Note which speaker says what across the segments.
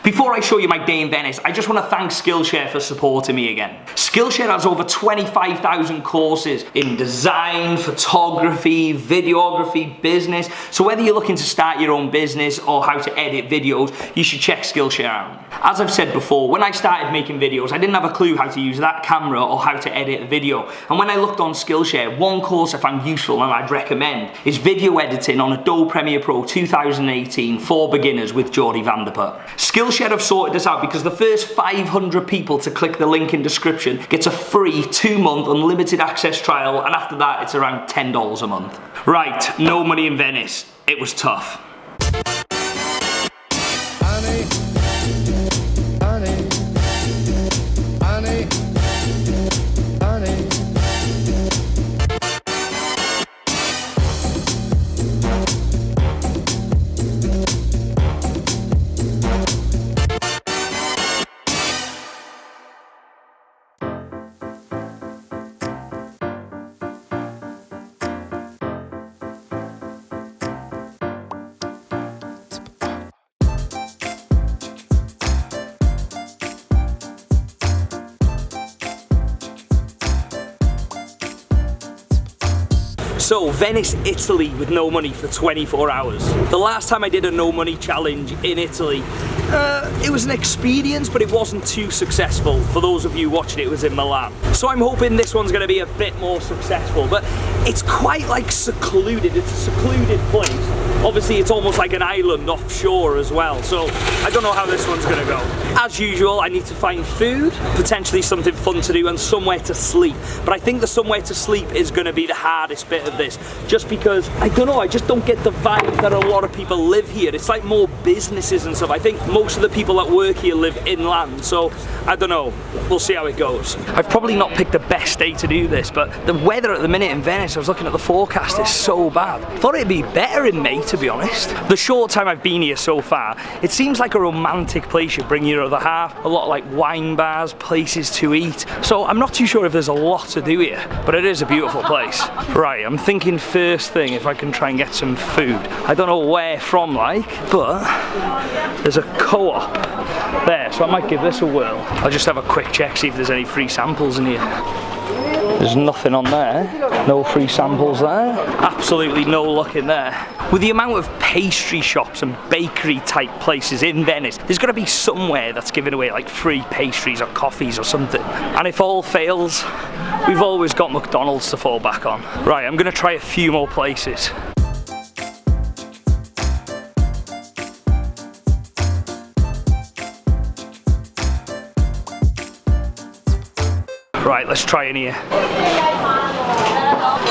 Speaker 1: Before I show you my day in Venice, I just want to thank Skillshare for supporting me again. Skillshare has over 25,000 courses in design, photography, videography, business. So whether you're looking to start your own business or how to edit videos, you should check Skillshare out. As I've said before, when I started making videos, I didn't have a clue how to use that camera or how to edit a video. And when I looked on Skillshare, one course I found useful and I'd recommend is video editing on Adobe Premiere Pro 2018 for beginners with Jordi Vanderput. Skillshare have sorted this out because the first 500 people to click the link in description gets a free 2-month unlimited access trial, and after that it's around $10 a month. Right, no money in Venice. It was tough. So, Venice, Italy with no money for 24 hours. The last time I did a no money challenge in Italy, it was an experience, but it wasn't too successful. For those of you watching it was in Milan. So I'm hoping this one's gonna be a bit more successful, but it's quite like secluded. It's a secluded place. Obviously, it's almost like an island offshore as well, so I don't know how this one's gonna go. As usual, I need to find food, potentially something fun to do, and somewhere to sleep. But I think the somewhere to sleep is gonna be the hardest bit of this, just because, I don't know, I just don't get the vibe that a lot of people live here. It's like more businesses and stuff. I think most of the people that work here live inland, so I don't know. We'll see how it goes. I've probably not picked the best day to do this, but the weather at the minute in Venice, I was looking at the forecast, is so bad. I thought it'd be better in May, to be honest. The short time I've been here so far, it seems like a romantic place. You bring your other half, a lot of like wine bars, places to eat. So I'm not too sure if there's a lot to do here, but it is a beautiful place. Right, I'm thinking first thing if I can try and get some food. I don't know where from, like, but there's a co-op there, so I might give this a whirl. I'll just have a quick check, see if there's any free samples in here. There's nothing on there. No free samples there. Absolutely no luck in there. With the amount of pastry shops and bakery type places in Venice, there's got to be somewhere that's giving away like free pastries or coffees or something. And if all fails, we've always got McDonald's to fall back on. Right, I'm going to try a few more places. Right, let's try in here.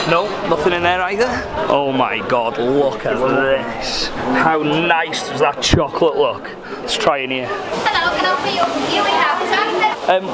Speaker 1: No, nothing in there either. Oh my god, look at this. How nice does that chocolate look? Let's try in here.
Speaker 2: Hello, can I offer you? We have chocolate.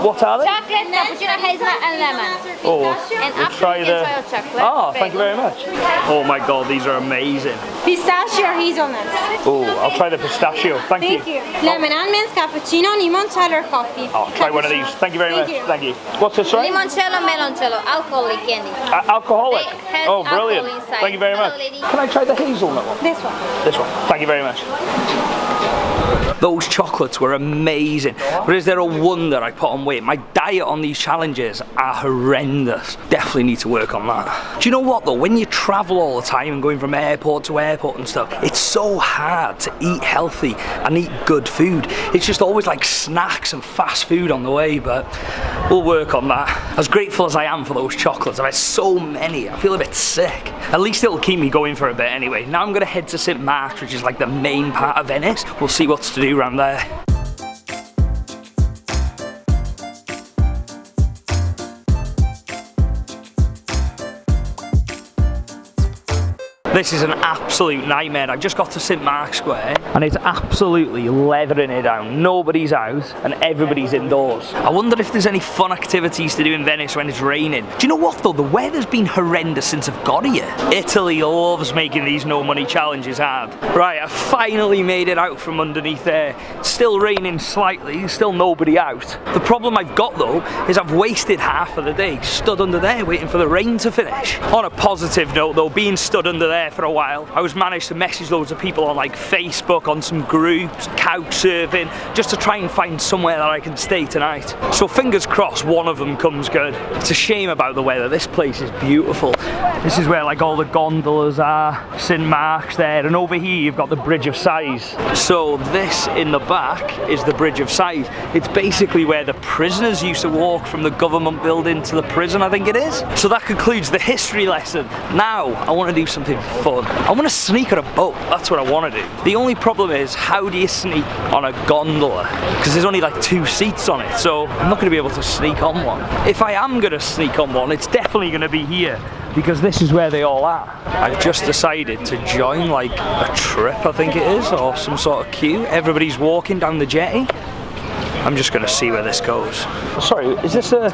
Speaker 1: What are they?
Speaker 2: Chocolate, cappuccino, hazelnut and lemon.
Speaker 1: Oh,
Speaker 2: And
Speaker 1: we'll try the...
Speaker 2: chocolate.
Speaker 1: Oh, thank you very much. Oh my god, these are amazing.
Speaker 3: Pistachio or hazelnuts?
Speaker 1: Oh, I'll try the pistachio. Thank you.
Speaker 3: Lemon almonds, cappuccino, limoncello or coffee.
Speaker 1: I'll try one of these. Thank you very much. Thank you. What's this, right?
Speaker 2: Limoncello, meloncello, alcoholic candy.
Speaker 1: Alcoholic?
Speaker 2: Has
Speaker 1: Oh, brilliant.
Speaker 2: alcohol inside.
Speaker 1: Thank you very much.
Speaker 2: Hello, lady.
Speaker 1: Can I try the hazelnut one?
Speaker 3: This one.
Speaker 1: This one. Thank you very much. Those chocolates were amazing, but is there a wonder I put on weight? My diet on these challenges are horrendous. Definitely need to work on that. Do you know what though? When you travel all the time and going from airport to airport and stuff, it's so hard to eat healthy and eat good food. It's just always like snacks and fast food on the way, but we'll work on that. As grateful as I am for those chocolates, I've had so many, I feel a bit sick. At least it'll keep me going for a bit anyway. Now I'm gonna head to St. Mark's, which is like the main part of Venice. We'll see what's to do around there. This is an absolute nightmare. I just got to St. Mark's Square and it's absolutely leathering it down. Nobody's out and everybody's indoors. I wonder if there's any fun activities to do in Venice when it's raining. Do you know what though? The weather's been horrendous since I've got here. Italy loves making these no money challenges hard. Right, I finally made it out from underneath there. It's still raining slightly, still nobody out. The problem I've got though is I've wasted half of the day stood under there waiting for the rain to finish. On a positive note though, being stood under there there for a while. I was managed to message loads of people on like Facebook, on some groups, couch surfing, just to try and find somewhere that I can stay tonight. So fingers crossed one of them comes good. It's a shame about the weather. This place is beautiful. This is where like all the gondolas are, St. Mark's there, and over here you've got the Bridge of Sighs. So this in the back is the Bridge of Sighs. It's basically where the prisoners used to walk from the government building to the prison, I think it is. So that concludes the history lesson. Now I want to do something fun. I want to sneak on a boat. That's what I want to do. The only problem is, how do you sneak on a gondola? Because there's only like 2 seats on it, so I'm not going to be able to sneak on one. If I am going to sneak on one, it's definitely going to be here, because this is where they all are. I've just decided to join like a trip, I think it is, or some sort of queue. Everybody's walking down the jetty. I'm just going to see where this goes. Sorry, is this a...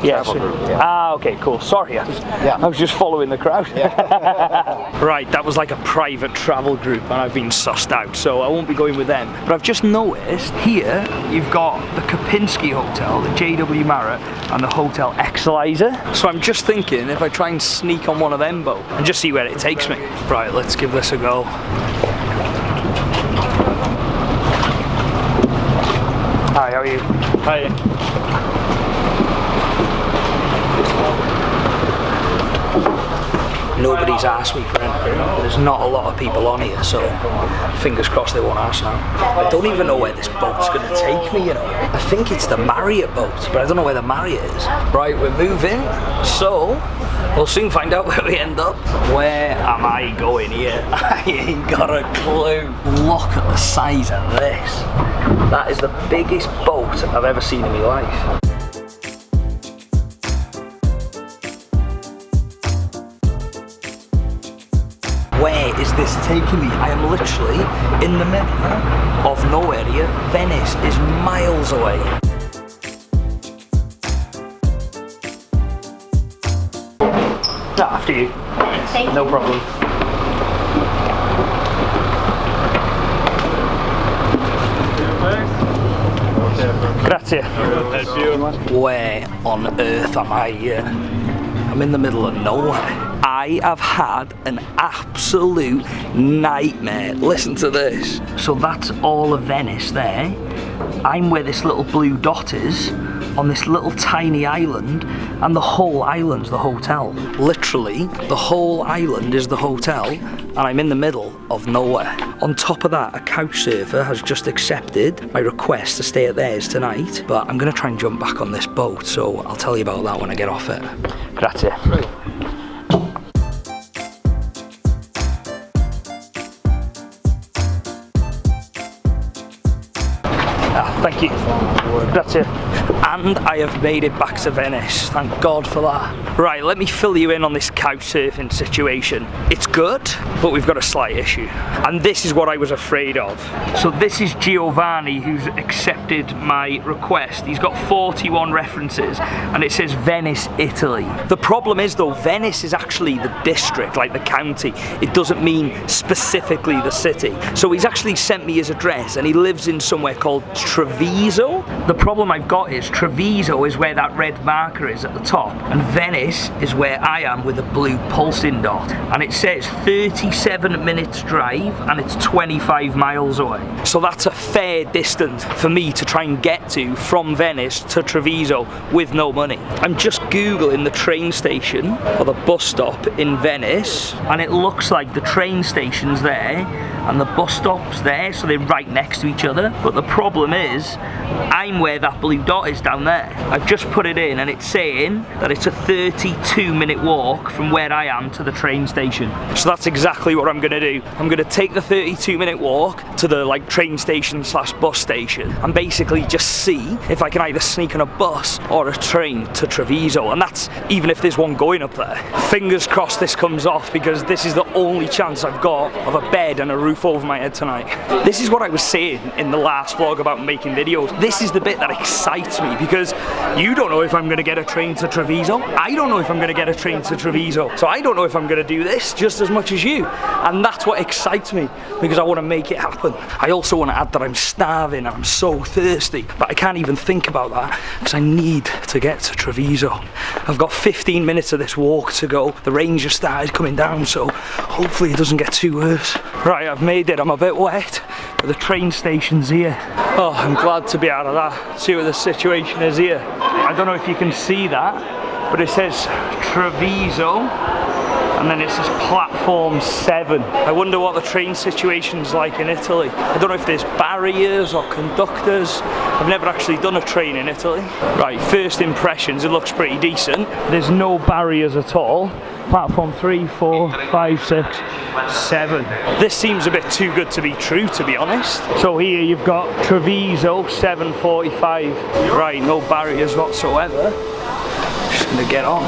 Speaker 1: travel group, yeah. Ah, okay, cool. Sorry, I was just following the crowd. Yeah. Right, that was like a private travel group and I've been sussed out, so I won't be going with them. But I've just noticed here, you've got the Kempinski Hotel, the JW Marriott, and the Hotel Excelsior. So I'm just thinking, if I try and sneak on one of them both and just see where it takes me. Right, let's give this a go. Hi, how are you? Hi. Nobody's asked me for anything. There's not a lot of people on here, so fingers crossed they won't ask now. I don't even know where this boat's going to take me, you know. I think it's the Marriott boat, but I don't know where the Marriott is. Right, we're moving, so we'll soon find out where we end up. Where am I going here? I ain't got a clue. Look at the size of this. That is the biggest boat I've ever seen in my life. Where is this taking me? I am literally in the middle of nowhere here. Venice is miles away. After you.
Speaker 2: Thank
Speaker 1: No
Speaker 2: you.
Speaker 1: problem. Grazie. Where on earth am I here? I'm in the middle of nowhere. I have had an absolute nightmare. Listen to this. So that's all of Venice there. I'm where this little blue dot is, on this little tiny island, and the whole island's the hotel. Literally, the whole island is the hotel, and I'm in the middle of nowhere. On top of that, a couch surfer has just accepted my request to stay at theirs tonight, but I'm gonna try and jump back on this boat, so I'll tell you about that when I get off it. Grazie. Thank you. Grazie. And I have made it back to Venice. Thank God for that. Right, let me fill you in on this couch surfing situation. It's good, but we've got a slight issue. And this is what I was afraid of. So this is Giovanni, who's accepted my request. He's got 41 references, and it says Venice, Italy. The problem is though, Venice is actually the district, like the county. It doesn't mean specifically the city. So he's actually sent me his address, and he lives in somewhere called Treviso. The problem I've got is Treviso is where that red marker is at the top, and Venice is where I am with a blue pulsing dot, and it says 37 minutes drive and it's 25 miles away. So that's a fair distance for me to try and get to from Venice to Treviso with no money. I'm just googling the train station or the bus stop in Venice, and it looks like the train station's there and the bus stop's there, so they're right next to each other. But the problem is, I'm where that blue dot is down there. I've just put it in and it's saying that it's a 32-minute walk from where I am to the train station. So that's exactly what I'm gonna do. I'm gonna take the 32-minute walk to the like train station slash bus station and basically just see if I can either sneak on a bus or a train to Treviso, and that's even if there's one going up there. Fingers crossed this comes off, because this is the only chance I've got of a bed and a roof roof over my head tonight. This is what I was saying in the last vlog about making videos. This is the bit that excites me because you don't know if I'm gonna get a train to Treviso. I don't know if I'm gonna get a train to Treviso. So I don't know if I'm gonna do this just as much as you. And that's what excites me because I wanna make it happen. I also wanna add that I'm starving and I'm so thirsty, but I can't even think about that because I need to get to Treviso. I've got 15 minutes of this walk to go. The rain just started coming down, so hopefully it doesn't get too worse. Right, I've made it. I'm a bit wet, but the train station's here. Oh, I'm glad to be out of that. See what the situation is here. I don't know if you can see that, but it says Treviso, and then it says platform 7. I wonder what the train situation's like in Italy. I don't know if there's barriers or conductors. I've never actually done a train in Italy. Right, first impressions, it looks pretty decent. There's no barriers at all. Platform 3, 4, 5, 6, 7. This seems a bit too good to be true, to be honest. So here you've got Treviso, 7:45. Right, no barriers whatsoever. Just gonna get on.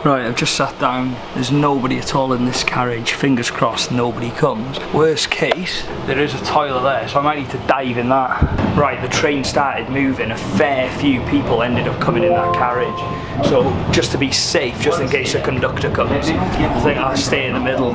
Speaker 1: Right, I've just sat down. There's nobody at all in this carriage. Fingers crossed nobody comes. Worst case, there is a toilet there, so I might need to dive in that. Right, the train started moving. A fair few people ended up coming in that carriage. So just to be safe, just in case a conductor comes, I think I'll stay in the middle.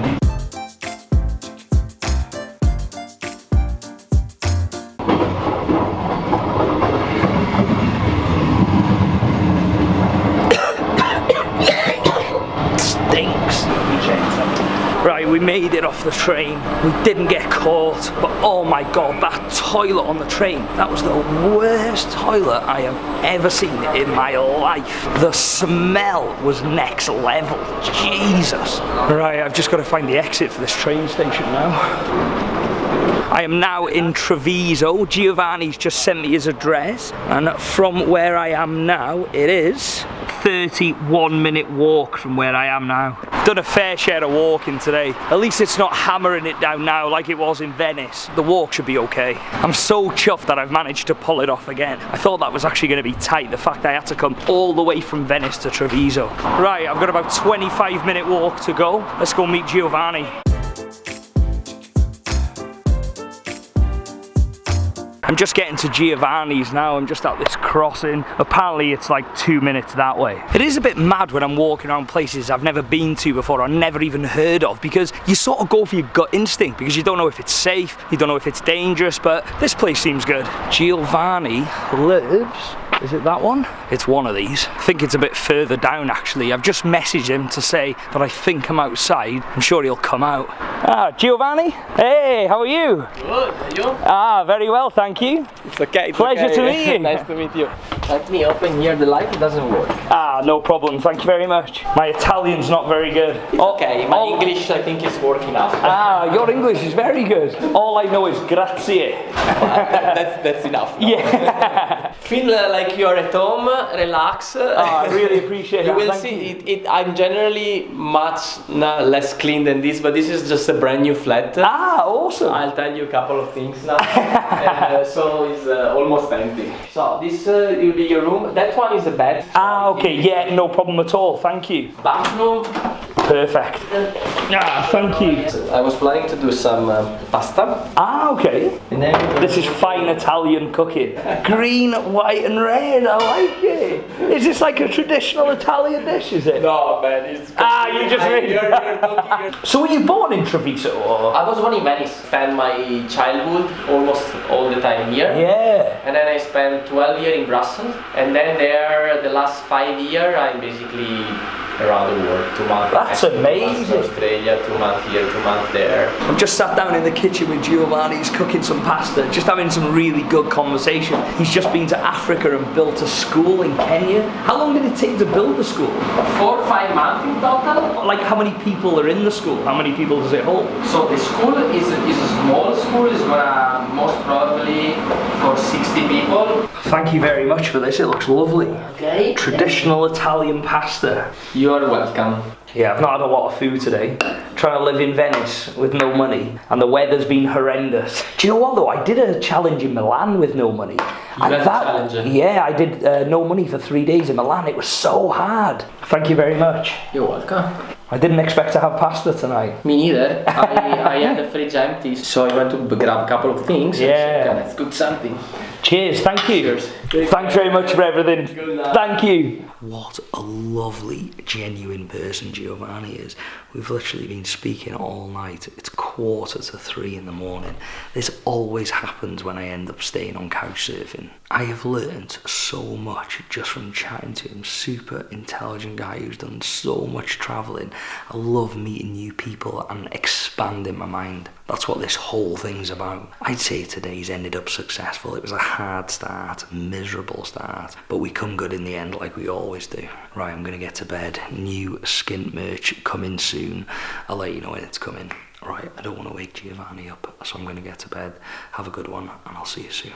Speaker 1: Right, we made it off the train. We didn't get caught, but oh my god, that toilet on the train, that was the worst toilet I have ever seen in my life. The smell was next level. Jesus. Right, I've just got to find the exit for this train station now. I am now in Treviso. Giovanni's just sent me his address, and from where I am now, it is 31-minute walk from where I am now. Done a fair share of walking today. At least it's not hammering it down now like it was in Venice. The walk should be okay. I'm so chuffed that I've managed to pull it off again. I thought that was actually going to be tight, the fact I had to come all the way from Venice to Treviso. Right, I've got about 25-minute walk to go. Let's go meet Giovanni. I'm just getting to Giovanni's now. I'm just at this crossing. Apparently it's like 2 minutes that way. It is a bit mad when I'm walking around places I've never been to before or never even heard of, because you sort of go for your gut instinct because you don't know if it's safe, you don't know if it's dangerous, but this place seems good. Giovanni lives... Is it that one? It's one of these. I think it's a bit further down actually. I've just messaged him to say that I think I'm outside. I'm sure he'll come out. Ah, Giovanni? Hey, how are you?
Speaker 4: Good, you?
Speaker 1: Ah, very well, thank you.
Speaker 4: It's okay. It's
Speaker 1: Pleasure
Speaker 4: okay.
Speaker 1: to meet you.
Speaker 4: Nice to meet you. Let me open here the light, it doesn't work.
Speaker 1: Ah, no problem, thank you very much. My Italian's not very good.
Speaker 4: Okay, my English I think is working out.
Speaker 1: Ah, your English is very good. All I know is grazie.
Speaker 4: That's enough. No?
Speaker 1: Yeah.
Speaker 4: Feel like you're at home, relax.
Speaker 1: I really appreciate it.
Speaker 4: You will see, I'm generally much less clean than this, but this is just a brand new flat.
Speaker 1: Ah, awesome.
Speaker 4: I'll tell you a couple of things now. So it's almost empty. So this will be your room. That one is a bed.
Speaker 1: Ah, okay, yeah, no problem at all, thank you.
Speaker 4: Bathroom.
Speaker 1: Perfect. Ah, thank you.
Speaker 4: I was planning to do some pasta.
Speaker 1: Ah, okay.
Speaker 4: And then
Speaker 1: this is fine Italian cooking. Green, white and red, I like it. Is this like a traditional Italian dish, is it?
Speaker 4: No, man, it's...
Speaker 1: Ah, you just made it. So were you born in Treviso, or?
Speaker 4: I was born in Venice. Spent my childhood almost all the time here.
Speaker 1: Yeah.
Speaker 4: And then I spent 12 years in Brussels. And then there, the last 5 years, I'm basically around the world. 2 months.
Speaker 1: That's amazing.
Speaker 4: 2 months in Australia, 2 months here, 2 months there.
Speaker 1: I've just sat down in the kitchen with Giovanni. He's cooking some pasta, just having some really good conversation. He's just been to Africa and built a school in Kenya. How long did it take to build the school?
Speaker 4: 4 or 5 months in total.
Speaker 1: Like, how many people are in the school? How many people does it hold?
Speaker 4: So the school is a small school. It's gonna most probably for 60 people.
Speaker 1: Thank you very much for this. It looks lovely.
Speaker 4: Okay.
Speaker 1: Traditional Italian pasta.
Speaker 4: You are welcome.
Speaker 1: Yeah, I've not had a lot of food today. Trying to live in Venice with no money, and the weather's been horrendous. Do you know what though? I did a challenge in Milan with no money.
Speaker 4: You had a challenge?
Speaker 1: Yeah, I did no money for 3 days in Milan. It was so hard. Thank you very much.
Speaker 4: You're welcome.
Speaker 1: I didn't expect to have pasta tonight.
Speaker 4: Me neither. I had the fridge empty, so I went to grab a couple of things.
Speaker 1: Yeah.
Speaker 4: And let's cook something.
Speaker 1: Cheers, thank you.
Speaker 4: Cheers.
Speaker 1: Thanks very much for everything.
Speaker 4: Good luck.
Speaker 1: Thank you. What a lovely, genuine person Giovanni is. We've literally been speaking all night. It's 2:45 in the morning. This always happens when I end up staying on couch surfing. I have learned so much just from chatting to him. Super intelligent guy who's done so much travelling. I love meeting new people and expanding my mind. That's what this whole thing's about. I'd say today's ended up successful. It was a hard start, a miserable start, but we come good in the end like we always do. Right, I'm gonna get to bed. New skint merch coming soon. I'll let you know when it's coming. Right, I don't want to wake Giovanni up, so I'm gonna get to bed. Have a good one, and I'll see you soon.